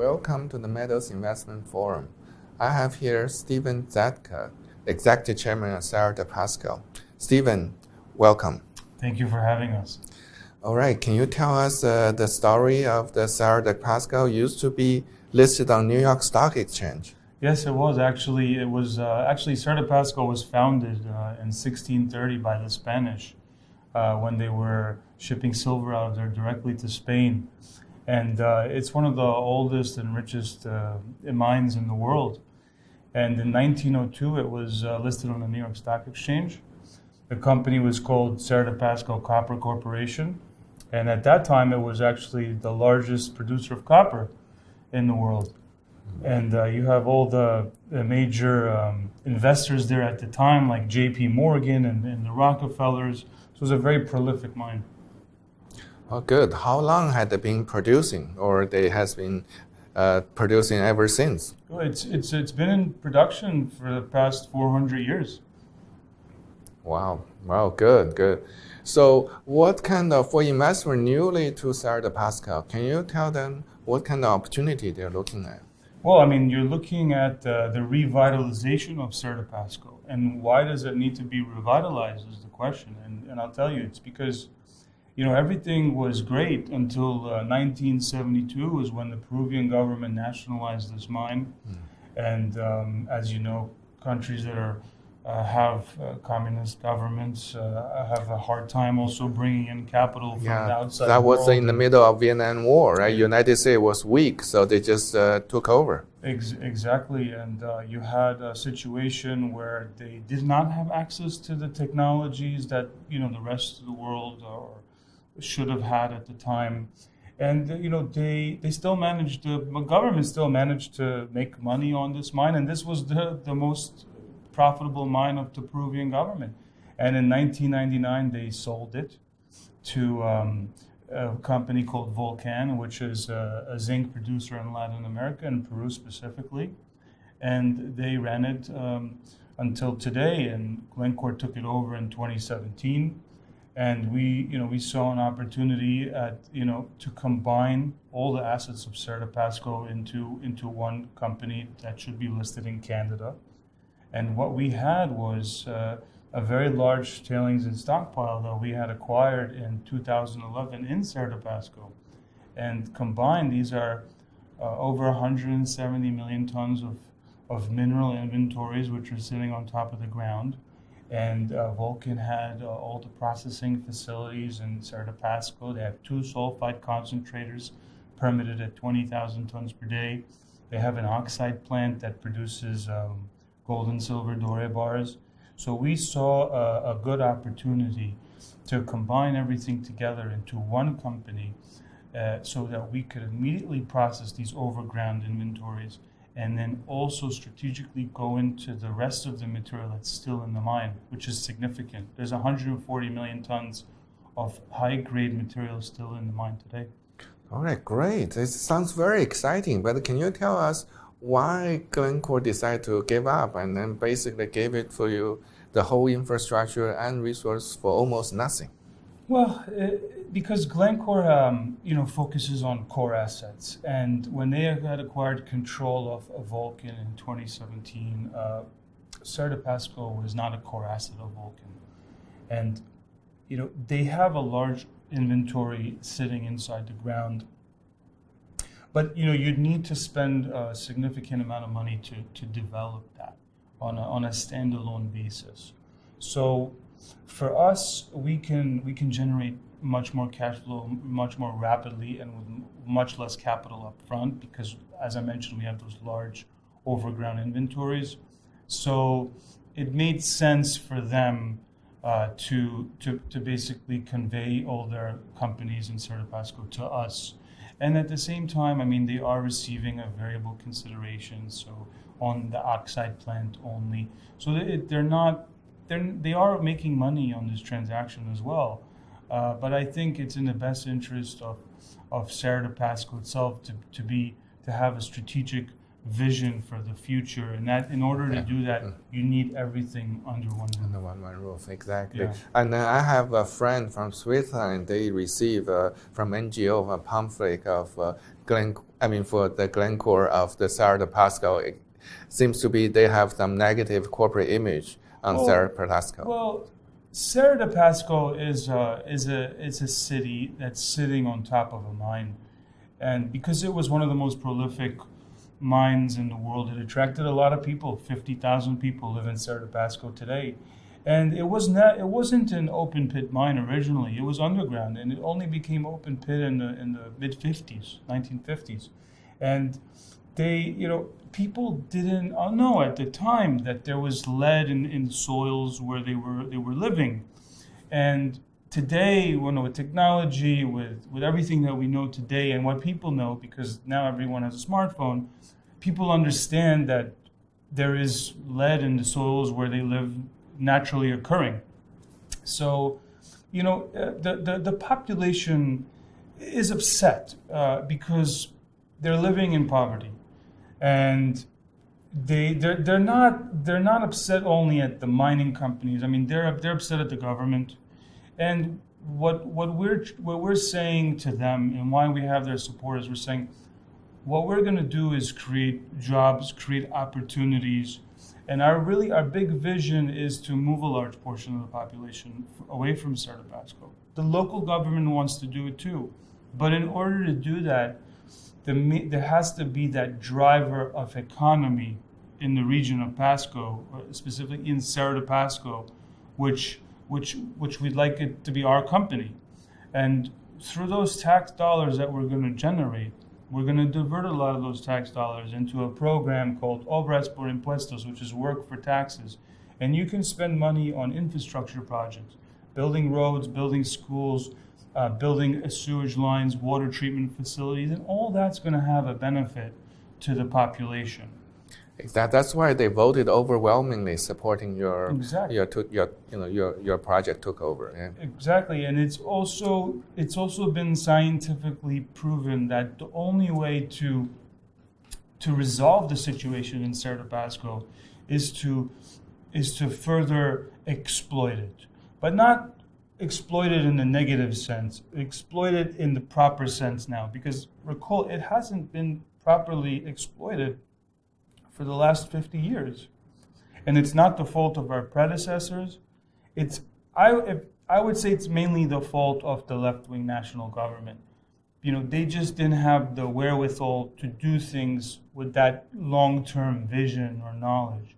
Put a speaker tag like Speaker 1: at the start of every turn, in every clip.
Speaker 1: Welcome to the Metals Investment Forum. I have here Stephen Zadka, Executive Chairman of Cerro de Pasco. Stephen, welcome.
Speaker 2: Thank you for having us.
Speaker 1: All right, can you tell us the story of the Cerro de Pasco? Used to be listed on New York Stock Exchange.
Speaker 2: Yes, it was actually. Cerro de Pasco was founded in 1630 by the Spanish when they were shipping silver out of there directly to Spain. And it's one of the oldest and richest mines in the world. And in 1902, it was listed on the New York Stock Exchange. The company was called Cerro de Pasco Copper Corporation. And at that time, it was actually the largest producer of copper in the world. And you have all the major investors there at the time, like J.P. Morgan and the Rockefellers. So it was a very prolific mine.
Speaker 1: Oh, good. How long had they been producing, or they has been producing ever since?
Speaker 2: It's been in production for the past 400 years.
Speaker 1: Wow, good. So what kind of, for investors newly to Cerro de Pasco, can you tell them what kind of opportunity they're looking at?
Speaker 2: Well, I mean, you're looking at the revitalization of Cerro de Pasco. And why does it need to be revitalized is the question. And I'll tell you, it's because everything was great until 1972 was when the Peruvian government nationalized this mine. And as you know, countries that have communist governments have a hard time also bringing in capital from the outside
Speaker 1: that was
Speaker 2: world.
Speaker 1: In the middle of Vietnam War, right? United States was weak, so they just took over.
Speaker 2: Exactly, and you had a situation where they did not have access to the technologies that the rest of the world should have had at the time, and they still managed the government still managed to make money on this mine, and this was the most profitable mine of the Peruvian government. And in 1999 they sold it to a company called Volcan, which is a zinc producer in Latin America and Peru specifically, and they ran it until today, and Glencore took it over in 2017. And we saw an opportunity to combine all the assets of Cerro de Pasco into one company that should be listed in Canada. And what we had was a very large tailings and stockpile that we had acquired in 2011 in Cerro de Pasco. And combined, these are over 170 million tons of mineral inventories, which are sitting on top of the ground. And Vulcan had all the processing facilities in Cerro de Pasco. They have 2 sulfide concentrators permitted at 20,000 tons per day. They have an oxide plant that produces gold and silver doré bars. So we saw a good opportunity to combine everything together into one company so that we could immediately process these overground inventories and then also strategically go into the rest of the material that's still in the mine, which is significant. There's 140 million tons of high-grade material still in the mine today.
Speaker 1: All right, great. It sounds very exciting, but can you tell us why Glencore decided to give up and then basically gave it for you the whole infrastructure and resource for almost nothing?
Speaker 2: Well, because Glencore, focuses on core assets, and when they had acquired control of Vulcan in 2017, Cerro de Pasco was not a core asset of Vulcan, and they have a large inventory sitting inside the ground. But you'd need to spend a significant amount of money to develop that on a standalone basis. So for us, we can generate much more cash flow much more rapidly and with much less capital up front because, as I mentioned, we have those large overground inventories. So it made sense for them to basically convey all their companies in Cerro de Pasco to us. And at the same time, I mean, they are receiving a variable consideration, so on the oxide plant only. So they are making money on this transaction as well. But I think it's in the best interest of Cerro de Pasco itself to have a strategic vision for the future, and that in order to do that, you need everything under one roof.
Speaker 1: Under one roof, exactly.
Speaker 2: Yeah.
Speaker 1: And I have a friend from Switzerland. They receive from NGO a pamphlet of for the Glencore of the Cerro de Pasco, it seems to be they have some negative corporate image on Cerro de Pasco.
Speaker 2: Well, Cerro de Pasco is a city that's sitting on top of a mine, and because it was one of the most prolific mines in the world, it attracted a lot of people. 50,000 people live in Cerro de Pasco today. And it wasn't an open pit mine originally. It was underground, and it only became open pit in the mid 50s, 1950s. And people didn't know at the time that there was lead in soils where they were living. And today, with technology, with everything that we know today, and what people know, because now everyone has a smartphone, people understand that there is lead in the soils where they live naturally occurring. So, the population is upset because they're living in poverty, and they're not upset only at the mining companies. I mean, they're upset at the government, and what we're saying to them, and why we have their support, is we're saying what we're going to do is create jobs, create opportunities. And our big vision is to move a large portion of the population away from Cerro de Pasco. The local government wants to do it too. But in order to do that, there has to be that driver of economy in the region of Pasco, specifically in Cerro de Pasco, which we'd like it to be our company. And through those tax dollars that we're going to generate, we're going to divert a lot of those tax dollars into a program called Obras por Impuestos, which is work for taxes. And you can spend money on infrastructure projects, building roads, building schools, building sewage lines, water treatment facilities, and all that's going to have a benefit to the population.
Speaker 1: That's why they voted overwhelmingly supporting your project took over. Yeah.
Speaker 2: Exactly, and it's also been scientifically proven that the only way to resolve the situation in Cerro de Pasco is to further exploit it, but not exploit it in the negative sense. Exploit it in the proper sense now, because recall, it hasn't been properly exploited for the last 50 years. And it's not the fault of our predecessors. I would say it's mainly the fault of the left-wing national government. They just didn't have the wherewithal to do things with that long-term vision or knowledge.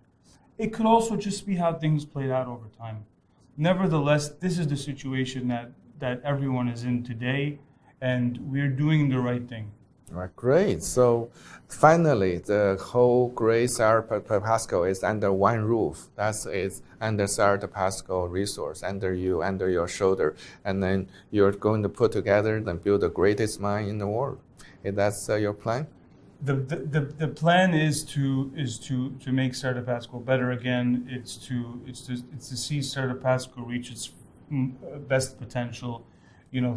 Speaker 2: It could also just be how things played out over time. Nevertheless, this is the situation that everyone is in today, and we're doing the right thing.
Speaker 1: Right, great. So finally, the whole Great Cerro de Pasco is under one roof. That's under Cerro de Pasco resource, under your shoulder. And then you're going to put together and build the greatest mine in the world. Is that your plan?
Speaker 2: The plan is to make Cerro de Pasco better again. It's to see Cerro de Pasco reach its best potential,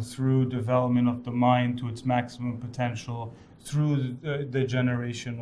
Speaker 2: through development of the mine to its maximum potential, through the generation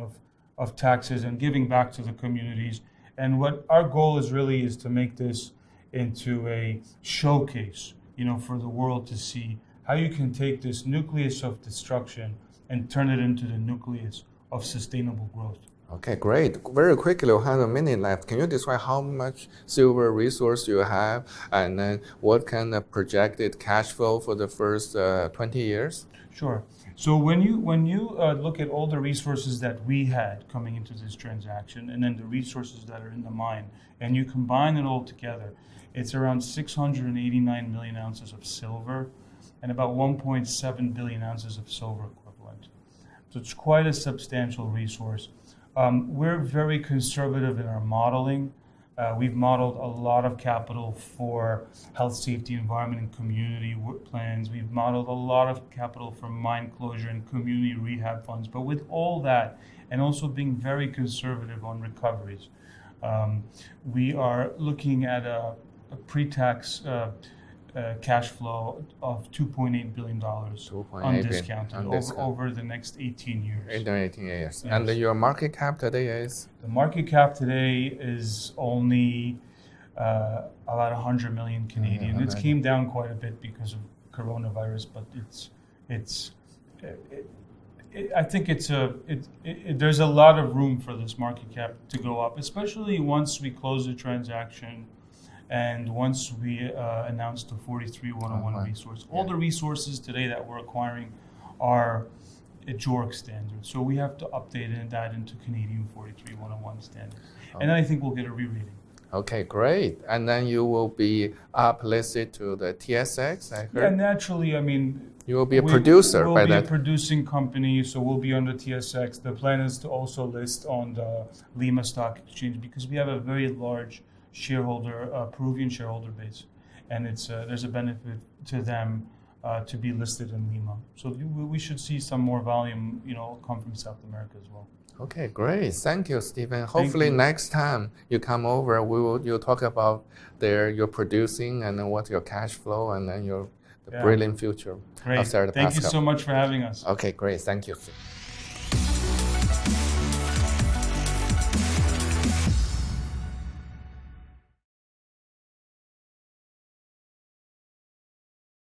Speaker 2: of taxes and giving back to the communities. And what our goal is to make this into a showcase, for the world to see how you can take this nucleus of destruction and turn it into the nucleus of sustainable growth.
Speaker 1: Okay, great. Very quickly, we have a minute left. Can you describe how much silver resource you have, and then what kind of projected cash flow for the first 20 years?
Speaker 2: Sure. So when you look at all the resources that we had coming into this transaction, and then the resources that are in the mine, and you combine it all together, it's around 689 million ounces of silver and about 1.7 billion ounces of silver equivalent. So it's quite a substantial resource. We're very conservative in our modeling. We've modeled a lot of capital for health, safety, environment, and community plans. We've modeled a lot of capital for mine closure and community rehab funds. But with all that, and also being very conservative on recoveries, we are looking at a pre-tax cash flow of $2.8 billion undiscounted over the next 18 years.
Speaker 1: 18 years. Yes. And your market cap today is?
Speaker 2: The market cap today is only about 100 million Canadian. It's came down quite a bit because of coronavirus, but I think there's a lot of room for this market cap to go up, especially once we close the transaction and once we announce the 43101 resource. All the resources today that we're acquiring are a JORC standard, so we have to update that into Canadian 43101 standard, and then I think we'll get a re-rating.
Speaker 1: Okay, great. And then you will be uplisted to the TSX, I heard?
Speaker 2: Yeah, naturally, I mean...
Speaker 1: You will be a producer by that.
Speaker 2: We'll be a producing company, so we'll be on the TSX. The plan is to also list on the Lima Stock Exchange because we have a very large Peruvian shareholder base, and there's a benefit to them to be listed in Lima. So we should see some more volume, come from South America as well.
Speaker 1: Okay, great. Thank you, Stephen. Hopefully next time you come over, you'll talk about your producing and then what your cash flow and then the brilliant future of Cerro de Pasco.
Speaker 2: Thank you so much for having us.
Speaker 1: Okay, great. Thank you.